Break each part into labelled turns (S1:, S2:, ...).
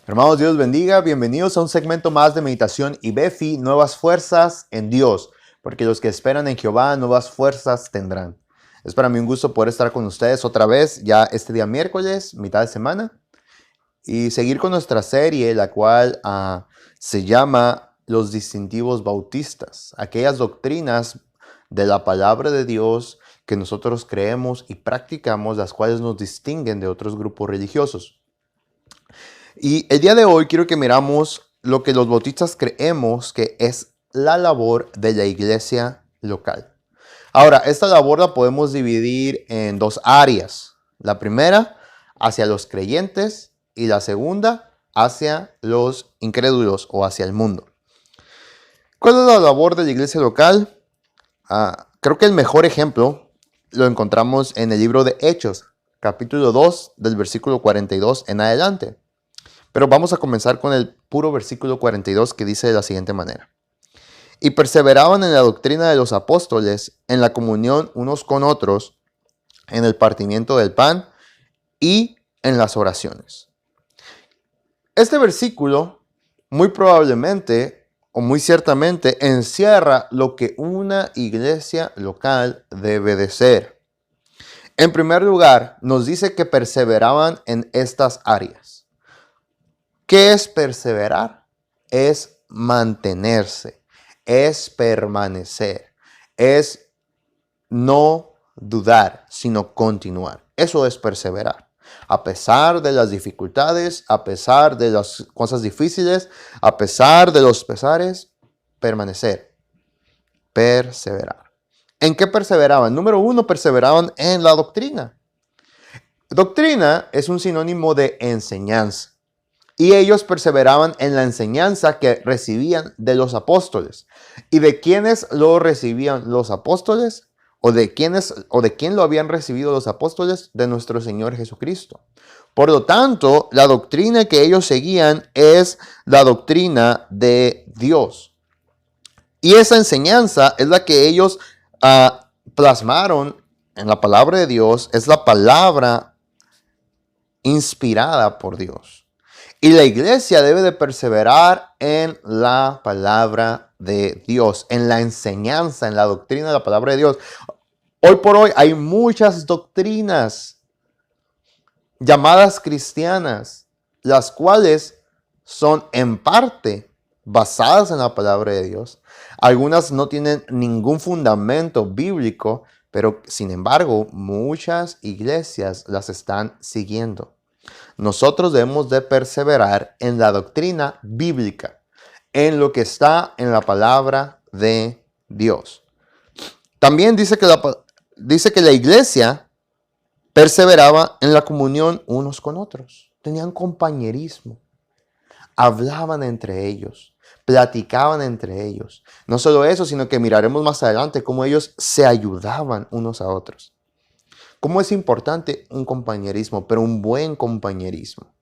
S1: Hermanos, Dios bendiga. Bienvenidos a un segmento más de meditación y Befi, nuevas fuerzas en Dios, porque los que esperan en Jehová nuevas fuerzas tendrán. Es para mí un gusto poder estar con ustedes otra vez, ya este día miércoles, mitad de semana, y seguir con nuestra serie, la cual se llama Los distintivos bautistas, aquellas doctrinas de la palabra de Dios que nosotros creemos y practicamos, las cuales nos distinguen de otros grupos religiosos. Y el día de hoy quiero que miramos lo que los bautistas creemos que es la labor de la iglesia local. Ahora, esta labor la podemos dividir en dos áreas. La primera, hacia los creyentes, y la segunda, hacia los incrédulos o hacia el mundo. ¿Cuál es la labor de la iglesia local? Creo que el mejor ejemplo lo encontramos en el libro de Hechos, capítulo 2, del versículo 42 en adelante. Pero vamos a comenzar con el puro versículo 42 que dice de la siguiente manera. Y perseveraban en la doctrina de los apóstoles, en la comunión unos con otros, en el partimiento del pan y en las oraciones. Este versículo muy probablemente o muy ciertamente encierra lo que una iglesia local debe de ser. En primer lugar, nos dice que perseveraban en estas áreas. ¿Qué es perseverar? Es mantenerse, es permanecer, es no dudar, sino continuar. Eso es perseverar. A pesar de las dificultades, a pesar de las cosas difíciles, a pesar de los pesares, permanecer, perseverar. ¿En qué perseveraban? Número uno, perseveraban en la doctrina. Doctrina es un sinónimo de enseñanza. Y ellos perseveraban en la enseñanza que recibían de los apóstoles. ¿Y de quiénes lo recibían los apóstoles? ¿O de quién lo habían recibido los apóstoles? De nuestro Señor Jesucristo. Por lo tanto, la doctrina que ellos seguían es la doctrina de Dios. Y esa enseñanza es la que ellos plasmaron en la palabra de Dios. Es la palabra inspirada por Dios. Y la iglesia debe de perseverar en la palabra de Dios, en la enseñanza, en la doctrina de la palabra de Dios. Hoy por hoy hay muchas doctrinas llamadas cristianas, las cuales son en parte basadas en la palabra de Dios. Algunas no tienen ningún fundamento bíblico, pero sin embargo muchas iglesias las están siguiendo. Nosotros debemos de perseverar en la doctrina bíblica, en lo que está en la palabra de Dios. También dice que la iglesia perseveraba en la comunión unos con otros. Tenían compañerismo, hablaban entre ellos, platicaban entre ellos. No solo eso, sino que miraremos más adelante cómo ellos se ayudaban unos a otros. ¿Cómo es importante un compañerismo, pero un buen compañerismo?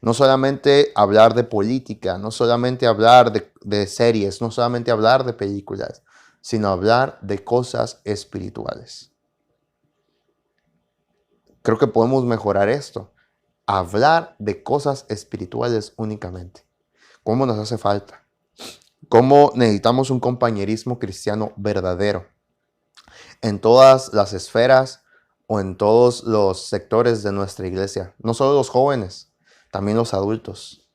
S1: No solamente hablar de política, no solamente hablar de series, no solamente hablar de películas, sino hablar de cosas espirituales. Creo que podemos mejorar esto. Hablar de cosas espirituales únicamente. ¿Cómo nos hace falta? ¿Cómo necesitamos un compañerismo cristiano verdadero? En todas las esferas o en todos los sectores de nuestra iglesia. No solo los jóvenes, también los adultos,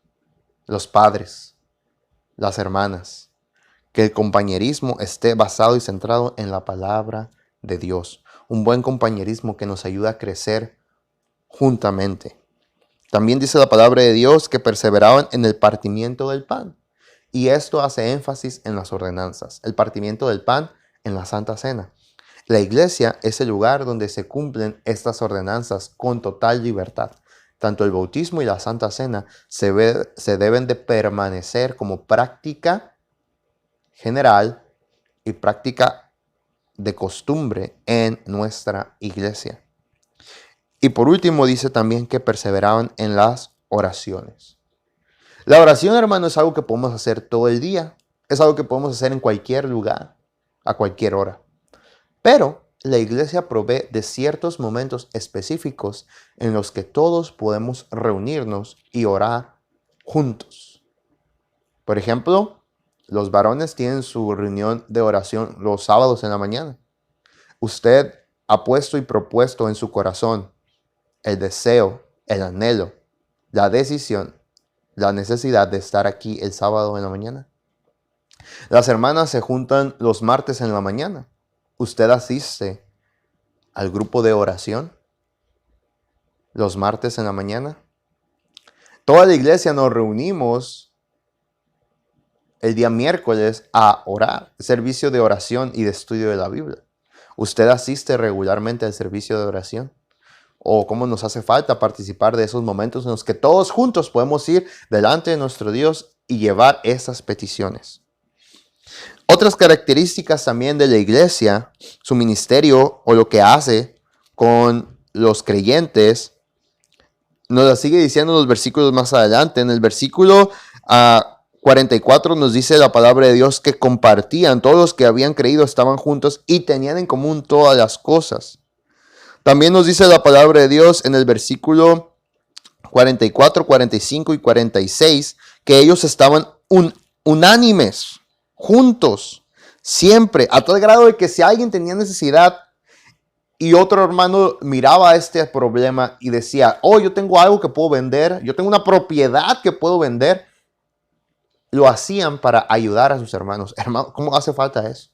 S1: los padres, las hermanas. Que el compañerismo esté basado y centrado en la palabra de Dios. Un buen compañerismo que nos ayuda a crecer juntamente. También dice la palabra de Dios que perseveraban en el partimiento del pan. Y esto hace énfasis en las ordenanzas. El partimiento del pan en la Santa Cena. La iglesia es el lugar donde se cumplen estas ordenanzas con total libertad. Tanto el bautismo y la Santa Cena se deben de permanecer como práctica general y práctica de costumbre en nuestra iglesia. Y por último dice también que perseveraban en las oraciones. La oración, hermano, es algo que podemos hacer todo el día. Es algo que podemos hacer en cualquier lugar, a cualquier hora. Pero la iglesia provee de ciertos momentos específicos en los que todos podemos reunirnos y orar juntos. Por ejemplo, los varones tienen su reunión de oración los sábados en la mañana. Usted ha puesto y propuesto en su corazón el deseo, el anhelo, la decisión, la necesidad de estar aquí el sábado en la mañana. Las hermanas se juntan los martes en la mañana. ¿Usted asiste al grupo de oración los martes en la mañana? Toda la iglesia nos reunimos el día miércoles a orar, servicio de oración y de estudio de la Biblia. ¿Usted asiste regularmente al servicio de oración? ¿O cómo nos hace falta participar de esos momentos en los que todos juntos podemos ir delante de nuestro Dios y llevar esas peticiones? Otras características también de la iglesia, su ministerio o lo que hace con los creyentes, nos la sigue diciendo en los versículos más adelante. En el versículo 44 nos dice la palabra de Dios que compartían, todos los que habían creído estaban juntos y tenían en común todas las cosas. También nos dice la palabra de Dios en el versículo 44, 45 y 46 que ellos estaban unánimes, juntos, siempre, a tal grado de que si alguien tenía necesidad y otro hermano miraba este problema y decía, oh, yo tengo algo que puedo vender, yo tengo una propiedad que puedo vender, lo hacían para ayudar a sus hermanos. Hermano, ¿cómo hace falta eso?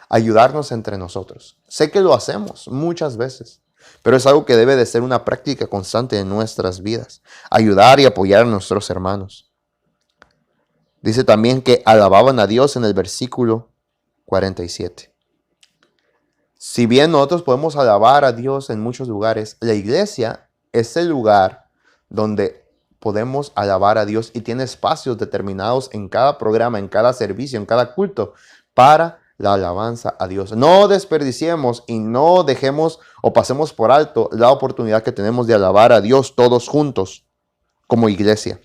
S1: Ayudarnos entre nosotros. Sé que lo hacemos muchas veces, pero es algo que debe de ser una práctica constante en nuestras vidas. Ayudar y apoyar a nuestros hermanos. Dice también que alababan a Dios en el versículo 47. Si bien nosotros podemos alabar a Dios en muchos lugares, la iglesia es el lugar donde podemos alabar a Dios y tiene espacios determinados en cada programa, en cada servicio, en cada culto para la alabanza a Dios. No desperdiciemos y no dejemos o pasemos por alto la oportunidad que tenemos de alabar a Dios todos juntos como iglesia.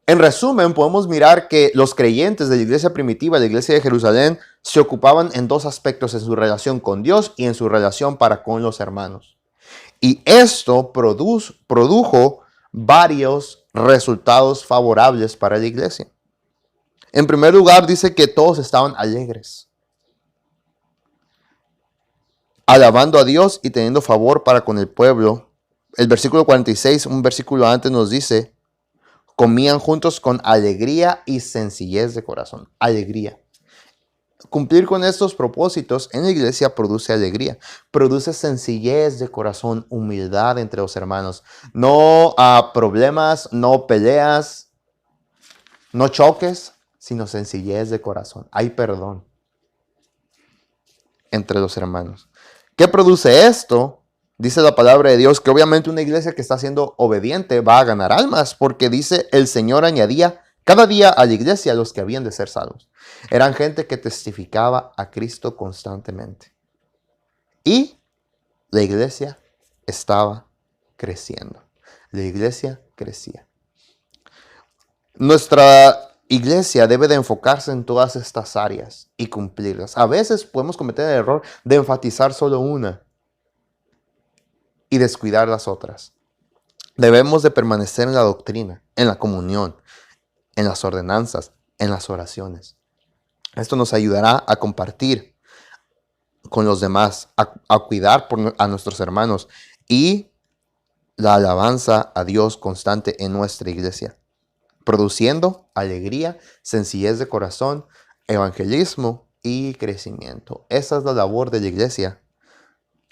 S1: En resumen, podemos mirar que los creyentes de la iglesia primitiva, la iglesia de Jerusalén, se ocupaban en dos aspectos en su relación con Dios y en su relación para con los hermanos. Y esto produjo varios resultados favorables para la iglesia. En primer lugar, dice que todos estaban alegres, alabando a Dios y teniendo favor para con el pueblo. El versículo 46, un versículo antes, nos dice, comían juntos con alegría y sencillez de corazón. Alegría. Cumplir con estos propósitos en la iglesia produce alegría, produce sencillez de corazón, humildad entre los hermanos. No problemas, no peleas, no choques, sino sencillez de corazón. Hay perdón entre los hermanos. ¿Qué produce esto? Dice la palabra de Dios que obviamente una iglesia que está siendo obediente va a ganar almas, porque dice el Señor añadía cada día a la iglesia a los que habían de ser salvos. Eran gente que testificaba a Cristo constantemente. Y la iglesia estaba creciendo. La iglesia crecía. Nuestra iglesia debe de enfocarse en todas estas áreas y cumplirlas. A veces podemos cometer el error de enfatizar solo una y descuidar las otras. Debemos de permanecer en la doctrina, en la comunión, en las ordenanzas, en las oraciones. Esto nos ayudará a compartir con los demás, a cuidar a nuestros hermanos y la alabanza a Dios constante en nuestra iglesia, produciendo alegría, sencillez de corazón, evangelismo y crecimiento. Esa es la labor de la iglesia.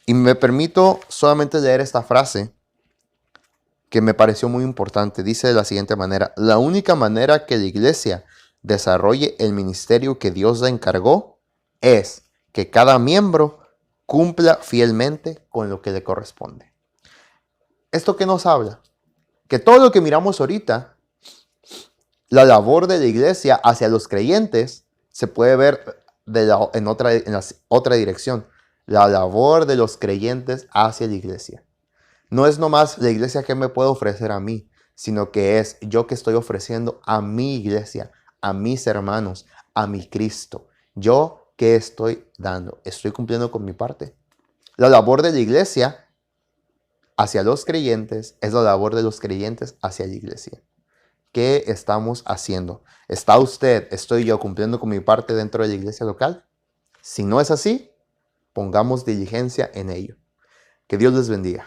S1: Y me permito solamente leer esta frase que me pareció muy importante. Dice de la siguiente manera: la única manera que la iglesia desarrolle el ministerio que Dios le encargó es que cada miembro cumpla fielmente con lo que le corresponde. ¿Esto qué nos habla? Que todo lo que miramos ahorita, la labor de la iglesia hacia los creyentes, se puede ver en otra dirección. La labor de los creyentes hacia la iglesia. No es nomás la iglesia que me puede ofrecer a mí, sino que es yo que estoy ofreciendo a mi iglesia, a mis hermanos, a mi Cristo. Yo que estoy dando, estoy cumpliendo con mi parte. La labor de la iglesia hacia los creyentes, es la labor de los creyentes hacia la iglesia. ¿Qué estamos haciendo? ¿Está usted, estoy yo cumpliendo con mi parte dentro de la iglesia local? Si no es así, pongamos diligencia en ello. Que Dios les bendiga.